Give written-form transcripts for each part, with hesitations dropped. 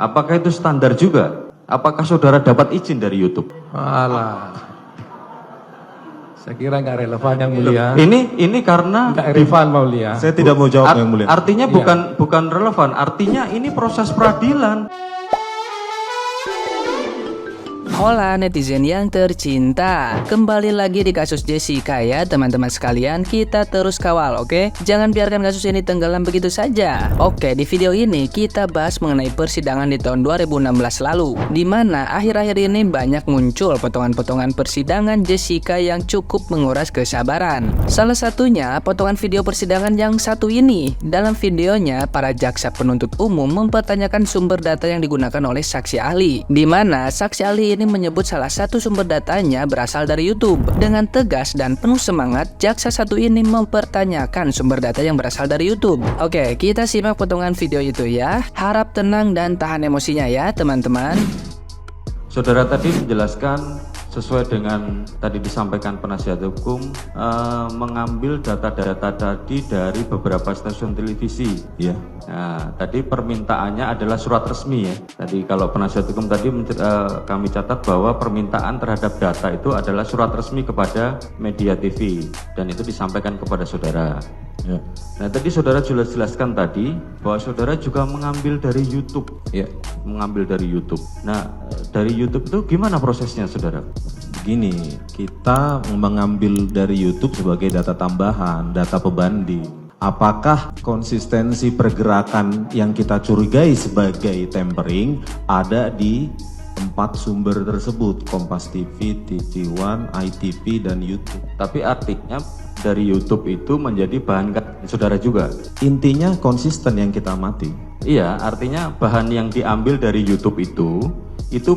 Apakah itu standar juga? Apakah saudara dapat izin dari YouTube? Alah, saya kira nggak relevan yang mulia. Ini karena Nggak relevan mulia. Saya tidak mau jawab yang mulia. artinya bukan relevan, artinya ini proses peradilan. Hola netizen yang tercinta, kembali lagi di kasus Jessica ya teman-teman sekalian. Kita terus kawal, oke? Jangan biarkan kasus ini tenggelam begitu saja. Oke, di video ini kita bahas mengenai persidangan di tahun 2016 lalu, di mana akhir-akhir ini banyak muncul potongan-potongan persidangan Jessica yang cukup menguras kesabaran. Salah satunya potongan video persidangan yang satu ini. Dalam videonya, para jaksa penuntut umum mempertanyakan sumber data yang digunakan oleh saksi ahli, di mana saksi ahli ini menyebut salah satu sumber datanya berasal dari YouTube. Dengan tegas dan penuh semangat, jaksa satu ini mempertanyakan sumber data yang berasal dari YouTube. Oke, kita simak potongan video itu ya. Harap tenang dan tahan emosinya ya teman-teman. Saudara tadi menjelaskan sesuai dengan tadi disampaikan penasihat hukum, mengambil data-data tadi dari beberapa stasiun televisi. Ya. Nah, tadi permintaannya adalah surat resmi ya. Tadi kalau penasihat hukum tadi kami catat bahwa permintaan terhadap data itu adalah surat resmi kepada media TV dan itu disampaikan kepada saudara. Ya. Nah, tadi saudara jelaskan tadi bahwa saudara juga mengambil dari YouTube. Ya. Mengambil dari YouTube. Nah, dari YouTube itu gimana prosesnya, saudara? Begini, kita mengambil dari YouTube sebagai data tambahan, data pembanding. Apakah konsistensi pergerakan yang kita curigai sebagai tampering ada di 4 sumber tersebut, Kompas TV, TV One, ITV, dan YouTube. Tapi artinya dari YouTube itu menjadi bahan saudara juga? Intinya konsisten yang kita amati. Iya, artinya bahan yang diambil dari YouTube itu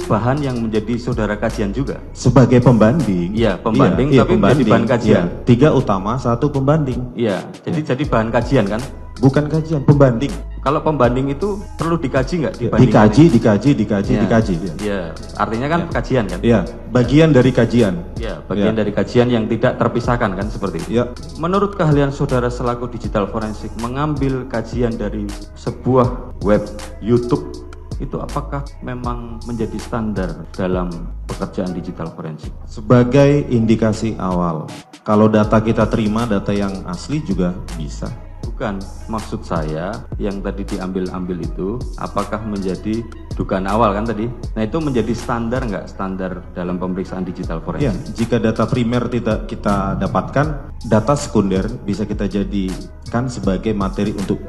bahan yang menjadi saudara kajian juga? Sebagai pembanding. Iya, pembanding, tapi menjadi bahan kajian. Iya, 3 utama, 1 pembanding. Iya, jadi bahan kajian kan? Bukan kajian, pembanding. Kalau pembanding itu perlu dikaji nggak? Dikaji. Iya, artinya kan kajian kan? Iya, bagian dari kajian. Iya, bagian dari kajian yang tidak terpisahkan kan seperti itu. Ya. Menurut keahlian saudara selaku digital forensik mengambil kajian dari sebuah web YouTube, itu apakah memang menjadi standar dalam pekerjaan digital forensik? Sebagai indikasi awal, kalau data kita terima, data yang asli juga bisa. Bukan, maksud saya yang tadi diambil itu apakah menjadi dugaan awal kan tadi? Nah, itu menjadi standar nggak, standar dalam pemeriksaan digital forensik? Ya, jika data primer tidak kita dapatkan, data sekunder bisa kita jadikan sebagai materi untuk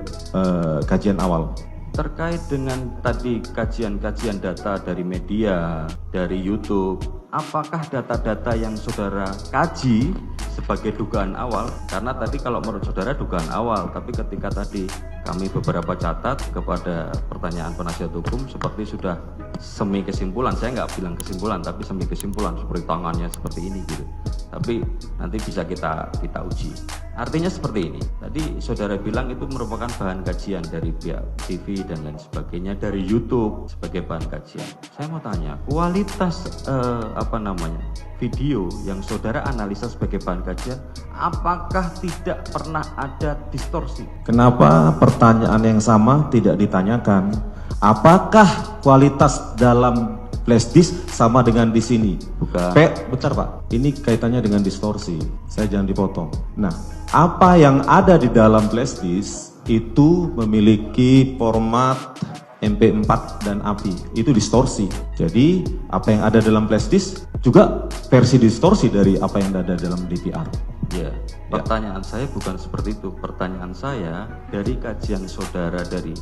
kajian awal. Terkait dengan tadi kajian-kajian data dari media, dari YouTube, apakah data-data yang saudara kaji sebagai dugaan awal? Karena tadi kalau menurut saudara dugaan awal, tapi ketika tadi kami beberapa catat kepada pertanyaan penasihat hukum seperti sudah semi kesimpulan, saya nggak bilang kesimpulan, tapi semi kesimpulan seperti tangannya seperti ini gitu. Tapi nanti bisa kita uji. Artinya seperti ini. Tadi saudara bilang itu merupakan bahan kajian dari pihak TV dan lain sebagainya, dari YouTube sebagai bahan kajian. Saya mau tanya, kualitas video yang saudara analisa sebagai bahan kajian, apakah tidak pernah ada distorsi? Kenapa pertanyaan yang sama tidak ditanyakan? Apakah kualitas dalam flash disk sama dengan di sini? Bukan. Bentar Pak, ini kaitannya dengan distorsi. Saya jangan dipotong. Nah, apa yang ada di dalam flash disk itu memiliki format MP4 dan API, itu distorsi. Jadi apa yang ada dalam flash disk juga versi distorsi dari apa yang ada dalam DVR. Ya, pertanyaan saya bukan seperti itu. Pertanyaan saya dari kajian saudara dari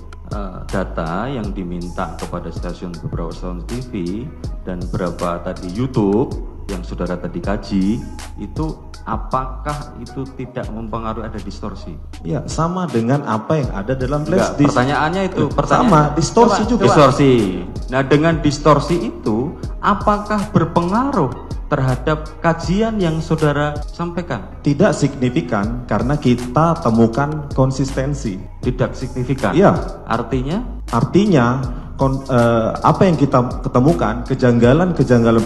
data yang diminta kepada beberapa stasiun TV dan beberapa tadi YouTube yang saudara tadi kaji, itu apakah itu tidak mempengaruhi ada distorsi? Ya, sama dengan apa yang ada dalam flash disk. Pertanyaannya itu sama, distorsi juga. Distorsi. Nah, dengan distorsi itu apakah berpengaruh terhadap kajian yang saudara sampaikan? Tidak signifikan karena kita temukan konsistensi. Tidak signifikan? Iya. Artinya? Artinya apa yang kita ketemukan, kejanggalan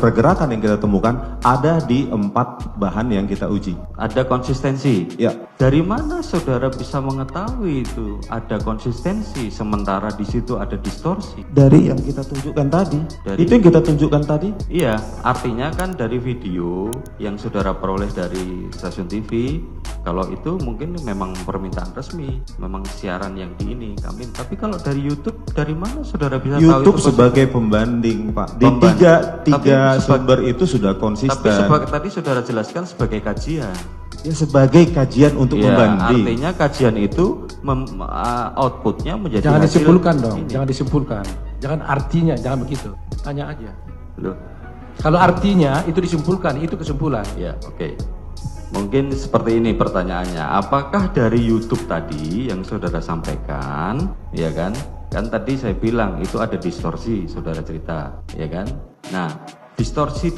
pergerakan yang kita temukan ada di 4 bahan yang kita uji. Ada konsistensi. Ya. Dari mana saudara bisa mengetahui itu ada konsistensi sementara di situ ada distorsi? Dari yang kita tunjukkan tadi. Itu yang kita tunjukkan tadi. Iya, artinya kan dari video yang saudara peroleh dari stasiun TV, kalau itu mungkin memang permintaan resmi, memang siaran yang di ini kami. Tapi kalau dari YouTube, dari mana saudara bisa tahu YouTube itu sebagai pembanding, Pak. Di tiga sumber itu sudah konsisten. Tapi tadi saudara jelaskan sebagai kajian. Ya, sebagai kajian untuk Ya, membanding. artinya kajian itu outputnya menjadi Jangan hasil disimpulkan dong, ini. jangan disimpulkan. Jangan artinya, jangan begitu. Tanya aja. Loh, Kalau artinya itu disimpulkan, itu kesimpulan. ya oke. Mungkin seperti ini pertanyaannya. Apakah dari YouTube tadi yang saudara sampaikan, ya kan? Kan tadi saya bilang itu ada distorsi, saudara cerita, ya kan? Nah, distorsi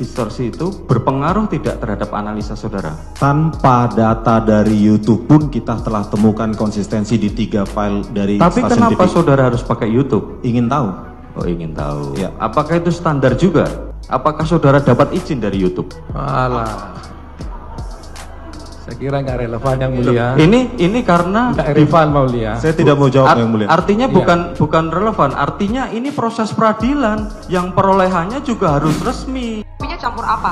itu berpengaruh tidak terhadap analisa saudara? Tanpa data dari YouTube pun kita telah temukan konsistensi di 3 file dari Tapi stasiun kenapa TV. saudara harus pakai YouTube? Ingin tahu? Oh, ingin tahu. Ya. Apakah itu standar juga? Apakah saudara dapat izin dari YouTube? Alah. Saya kira nggak relevan yang mulia. Ini karena Nggak relevan mulia. Saya tidak mau jawab yang mulia. Artinya Iya. bukan relevan. Artinya ini proses peradilan yang perolehannya juga harus resmi. Kopinya campur apa?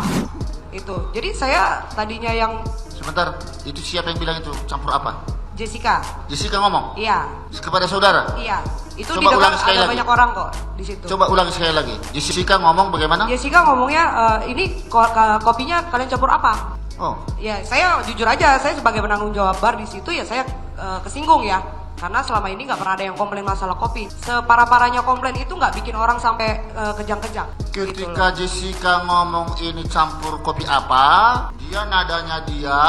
Itu. Jadi saya tadinya yang Sebentar, itu siapa yang bilang itu campur apa? Jessica. Jessica ngomong Iya. kepada saudara. Iya. Itu Coba didengar ulang sekali ada lagi. banyak orang kok di situ. Coba ulangi sekali lagi. Jessica ngomong bagaimana? Jessica ngomongnya ini kopinya kalian campur apa? Oh, Ya, saya jujur aja, saya sebagai penanggung jawab bar di situ ya saya kesinggung ya. Karena selama ini nggak pernah ada yang komplain masalah kopi. Separah-parahnya komplain itu nggak bikin orang sampai kejang-kejang. Gitu loh. ketika Jessica ngomong ini campur kopi apa, dia nadanya dia,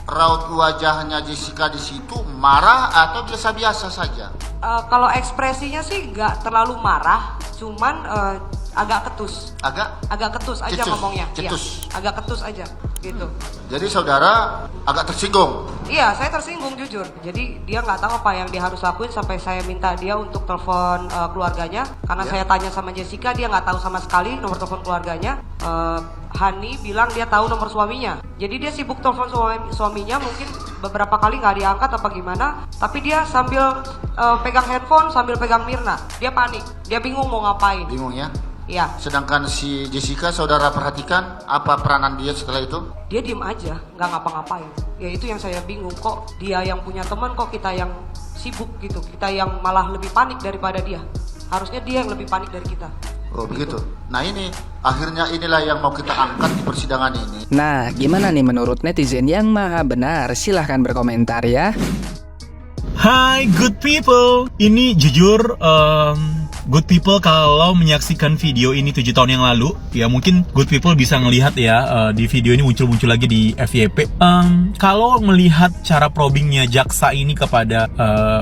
raut wajahnya Jessica di situ marah atau biasa-biasa saja? Kalau ekspresinya sih nggak terlalu marah, cuman agak ketus. Agak ketus aja Cetus, ngomongnya. Iya, cetus. agak ketus aja gitu. Jadi saudara agak tersinggung. Iya, saya tersinggung jujur. Jadi dia nggak tahu apa yang dia harus lakuin sampai saya minta dia untuk telepon keluarganya. Karena saya tanya sama Jessica, dia nggak tahu sama sekali nomor telepon keluarganya. Hani bilang dia tahu nomor suaminya. Jadi dia sibuk telepon suaminya, mungkin beberapa kali nggak diangkat apa gimana. Tapi dia sambil pegang handphone, sambil pegang Mirna. Dia panik, dia bingung mau ngapain. Bingung ya? Iya. Sedangkan si Jessica saudara perhatikan apa peranan dia setelah itu? Dia diem aja, nggak ngapa-ngapain. Ya itu yang saya bingung, kok dia yang punya teman, kok kita yang sibuk gitu, kita yang malah lebih panik daripada dia. Harusnya dia yang lebih panik dari kita. Oh begitu. Nah ini akhirnya inilah yang mau kita angkat di persidangan ini. Nah, gimana nih menurut netizen yang maha benar? Silahkan berkomentar ya. Hai good people, ini jujur good people kalau menyaksikan video ini 7 tahun yang lalu, ya mungkin good people bisa ngelihat ya di video ini muncul lagi di FYP. Kalau melihat cara probingnya jaksa ini kepada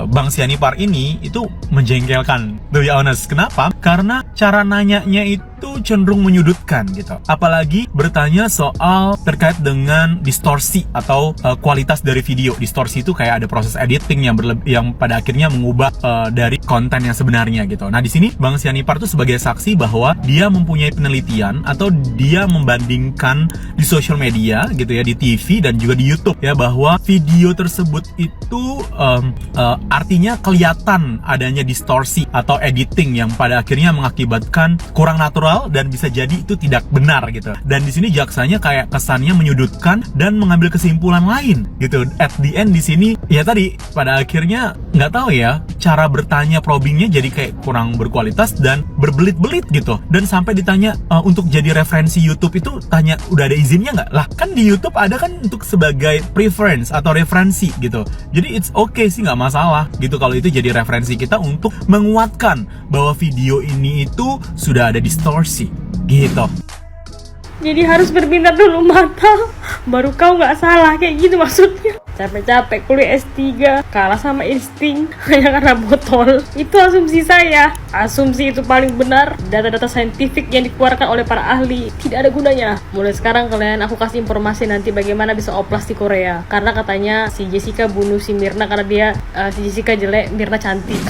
Bang Sianipar ini itu menjengkelkan, to be honest. Kenapa? Karena cara nanyanya itu cenderung menyudutkan gitu. Apalagi bertanya soal terkait dengan distorsi atau kualitas dari video. Distorsi itu kayak ada proses editing yang pada akhirnya mengubah dari konten yang sebenarnya gitu. Nah di sini Bang Sianipar tuh sebagai saksi bahwa dia mempunyai penelitian atau dia membandingkan di social media gitu ya, di TV dan juga di YouTube ya, bahwa video tersebut itu artinya kelihatan adanya distorsi atau editing yang pada akhirnya mengakibatkan kurang natural dan bisa jadi itu tidak benar gitu. Dan di sini jaksanya kayak kesannya menyudutkan dan mengambil kesimpulan lain gitu. At the end di sini ya tadi pada akhirnya nggak tahu ya, cara bertanya probingnya jadi kayak kurang berkualitas dan berbelit-belit gitu. Dan sampai ditanya untuk jadi referensi YouTube itu tanya udah ada izinnya nggak? Lah kan di YouTube ada kan untuk sebagai preference atau referensi gitu. Jadi it's okay sih, nggak masalah gitu kalau itu jadi referensi kita untuk menguatkan bahwa video ini itu sudah ada distorsi gitu. Jadi harus berminat dulu mata, baru kau nggak salah, kayak gitu maksudnya. Capek-capek kuliah S3, kalah sama insting hanya karena botol. Itu asumsi saya. Asumsi itu paling benar. Data-data saintifik yang dikeluarkan oleh para ahli tidak ada gunanya. Mulai sekarang kalian aku kasih informasi nanti bagaimana bisa oplas di Korea. Karena katanya si Jessica bunuh si Mirna karena si Jessica jelek, Mirna cantik.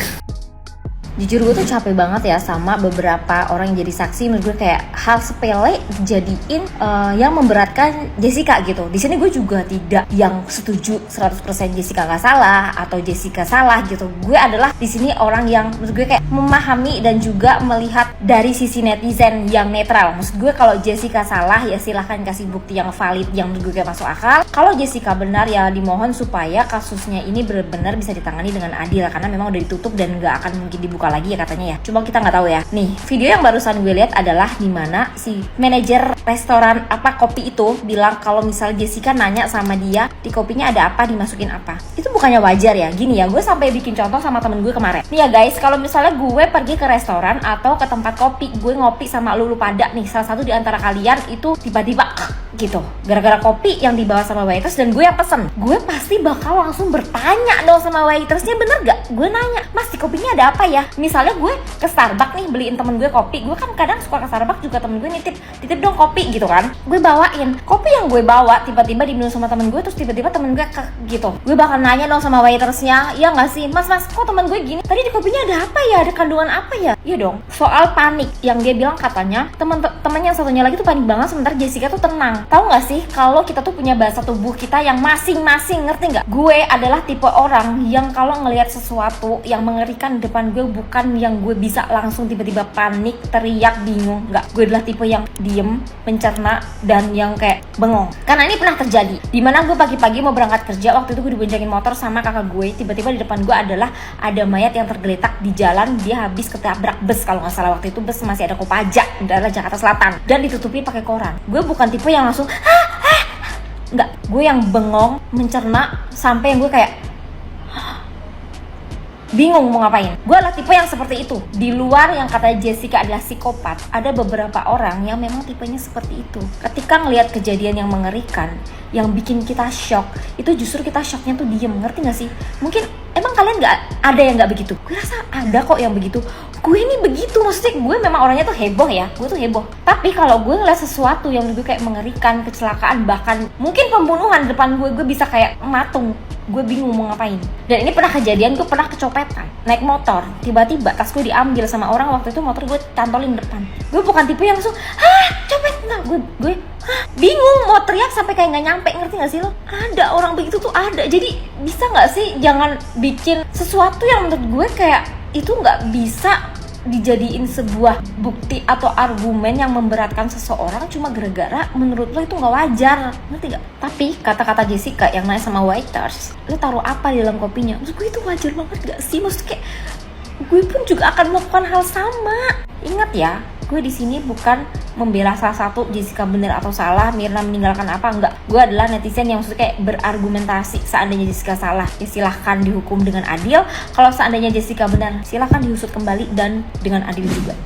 Jujur gue tuh capek banget ya sama beberapa orang yang jadi saksi. Menurut gue kayak hal sepele dijadiin yang memberatkan Jessica gitu. Di sini gue juga tidak yang setuju 100% Jessica gak salah atau Jessica salah gitu. Gue adalah di sini orang yang menurut gue kayak memahami dan juga melihat dari sisi netizen yang netral. Maksud gue kalau Jessica salah ya silahkan kasih bukti yang valid yang menurut gue kayak masuk akal. Kalau Jessica benar ya dimohon supaya kasusnya ini benar-benar bisa ditangani dengan adil, karena memang udah ditutup dan gak akan mungkin dibuka lagi ya katanya ya. Cuma kita nggak tahu ya. Nih video yang barusan gue lihat adalah dimana si manajer restoran kopi itu bilang kalau misalnya Jessica nanya sama dia di kopinya ada apa, dimasukin apa. Itu bukannya wajar ya? Gini ya, gue sampai bikin contoh sama temen gue kemarin. Nih ya guys, kalau misalnya gue pergi ke restoran atau ke tempat kopi, gue ngopi sama lu pada nih, salah satu di antara kalian itu tiba-tiba gitu gara-gara kopi yang dibawa sama waiters dan gue yang pesen, gue pasti bakal langsung bertanya dong sama waitersnya, bener gak? Gue nanya, mas di kopinya ada apa ya? Misalnya gue ke Starbucks nih beliin temen gue kopi, gue kan kadang suka ke Starbucks juga, temen gue titip dong kopi gitu kan, gue bawain kopi yang gue bawa tiba-tiba diminum sama temen gue, terus tiba-tiba temen gue gitu, gue bakal nanya dong sama waitersnya, ya nggak sih mas kok temen gue gini, tadi di kopinya ada apa ya, ada kandungan apa ya? Iya dong. Soal panik yang dia bilang katanya temen-temennya yang satunya lagi tuh panik banget, sementara Jessica tuh tenang. Tahu nggak sih kalau kita tuh punya bahasa tubuh kita yang masing-masing, ngerti nggak? Gue adalah tipe orang yang kalau ngelihat sesuatu yang mengerikan di depan gue, bukan yang gue bisa langsung tiba-tiba panik, teriak, bingung. Nggak, gue adalah tipe yang diem, mencerna, dan yang kayak bengong. Karena ini pernah terjadi, dimana gue pagi-pagi mau berangkat kerja, waktu itu gue diboncengin motor sama kakak gue, tiba-tiba di depan gue adalah ada mayat yang tergeletak di jalan, dia habis ketabrak bus kalau nggak salah, waktu itu bus masih ada Kopaja, daerah Jakarta Selatan, dan ditutupi pakai koran. Gue bukan tipe yang langsung nggak, gue yang bengong, mencerna, sampai yang gue kayak bingung mau ngapain. Gue adalah tipe yang seperti itu. Di luar yang kata Jessica adalah psikopat, ada beberapa orang yang memang tipenya seperti itu. Ketika ngelihat kejadian yang mengerikan, yang bikin kita shock, itu justru kita shocknya tuh diem, ngerti gak sih? Mungkin emang kalian nggak ada yang nggak begitu? Gue rasa ada kok yang begitu. Gue ini begitu, maksudnya gue memang orangnya tuh heboh ya, gue tuh heboh. Tapi kalau gue ngeliat sesuatu yang lebih kayak mengerikan, kecelakaan, bahkan mungkin pembunuhan depan gue bisa kayak matung. Gue bingung mau ngapain. Dan ini pernah kejadian, gue pernah kecopetan naik motor, tiba-tiba tas gue diambil sama orang, waktu itu motor gue cantolin depan. Gue bukan tipe yang langsung copet, enggak, gue bingung mau teriak sampai kayak nggak nyampe, ngerti nggak sih lo? Ada orang begitu tuh ada. Jadi bisa nggak sih jangan bikin sesuatu yang menurut gue kayak itu nggak bisa dijadiin sebuah bukti atau argumen yang memberatkan seseorang cuma gara-gara menurut lo itu nggak wajar, ngerti gak? Tapi kata-kata Jessica yang nanya sama waiters, lo taruh apa di dalam kopinya? Maksud gue itu wajar banget gak sih? Maksud kayak gue pun juga akan melakukan hal sama. Ingat ya, gue di sini bukan membela salah satu Jessica benar atau salah, Mirna meninggalkan apa, enggak. Gue adalah netizen yang maksudnya kayak berargumentasi. Seandainya Jessica salah, ya silahkan dihukum dengan adil. Kalau seandainya Jessica benar, silahkan diusut kembali dan dengan adil juga.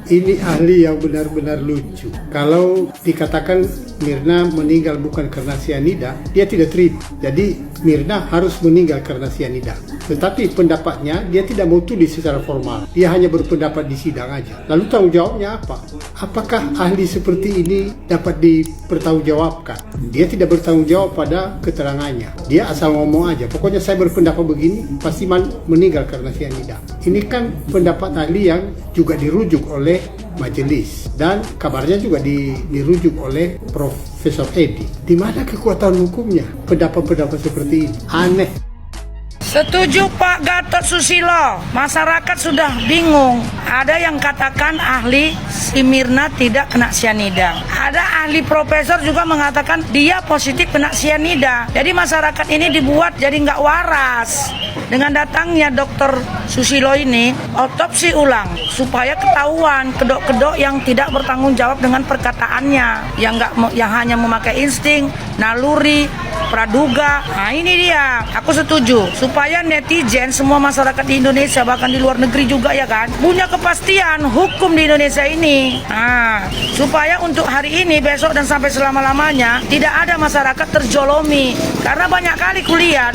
Ini ahli yang benar-benar lucu. Kalau dikatakan Mirna meninggal bukan karena sianida, dia tidak terima. Jadi Mirna harus meninggal karena sianida. Tetapi pendapatnya dia tidak mau tulis secara formal. Dia hanya berpendapat di sidang aja. Lalu tanggung jawabnya apa? Apakah ahli seperti ini dapat dipertanggungjawabkan? Dia tidak bertanggung jawab pada keterangannya. Dia asal ngomong aja. Pokoknya saya berpendapat begini, pasti meninggal karena sianida. Ini kan pendapat ahli yang juga dirujuk oleh majelis dan kabarnya juga dirujuk oleh Profesor Edi. Di mana kekuatan hukumnya? Pendapat-pendapat seperti ini aneh. Setuju Pak Gatot Susilo, masyarakat sudah bingung. Ada yang katakan ahli si Mirna tidak kena sianida. Ada ahli profesor juga mengatakan dia positif kena sianida. Jadi masyarakat ini dibuat jadi nggak waras. Dengan datangnya Dokter Susilo ini, otopsi ulang supaya ketahuan kedok-kedok yang tidak bertanggung jawab dengan perkataannya, yang hanya memakai insting, naluri, praduga. Nah ini dia, aku setuju supaya netizen semua masyarakat di Indonesia bahkan di luar negeri juga ya kan punya kepastian hukum di Indonesia ini. Nah, supaya untuk hari ini, besok dan sampai selama-lamanya tidak ada masyarakat terjolomi. Karena banyak kali kulihat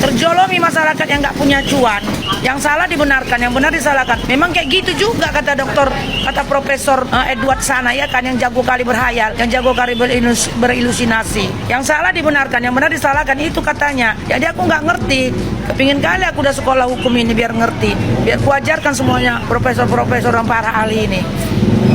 Terjolomi masyarakat yang nggak punya cuan. Yang salah dibenarkan, yang benar disalahkan. Memang kayak gitu juga kata dokter, kata Profesor Edward sana ya kan, yang jago kali berhayal, yang jago kali berilusinasi. Yang salah dibenarkan, yang benar disalahkan, itu katanya. Jadi aku nggak ngerti. Kepingin kali aku udah sekolah hukum ini biar ngerti, biar kuajarkan semuanya profesor-profesor dan para ahli ini.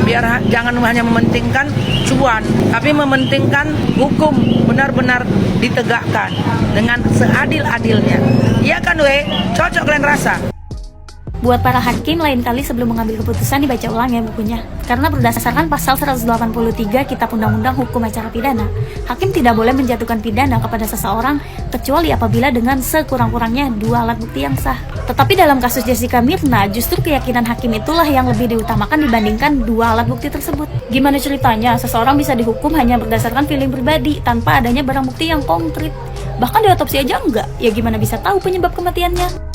Biar jangan hanya mementingkan cuan, tapi mementingkan hukum benar-benar ditegakkan dengan seadil-adilnya. Iya kan we? Cocok kalian rasa? Buat para hakim, lain kali sebelum mengambil keputusan dibaca ulang ya bukunya. Karena berdasarkan pasal 183 Kitab Undang-Undang Hukum Acara Pidana, hakim tidak boleh menjatuhkan pidana kepada seseorang kecuali apabila dengan sekurang-kurangnya 2 alat bukti yang sah. Tetapi dalam kasus Jessica Myrna, justru keyakinan hakim itulah yang lebih diutamakan dibandingkan 2 alat bukti tersebut. Gimana ceritanya seseorang bisa dihukum hanya berdasarkan feeling pribadi tanpa adanya barang bukti yang konkret? Bahkan di otopsi aja enggak, ya gimana bisa tahu penyebab kematiannya?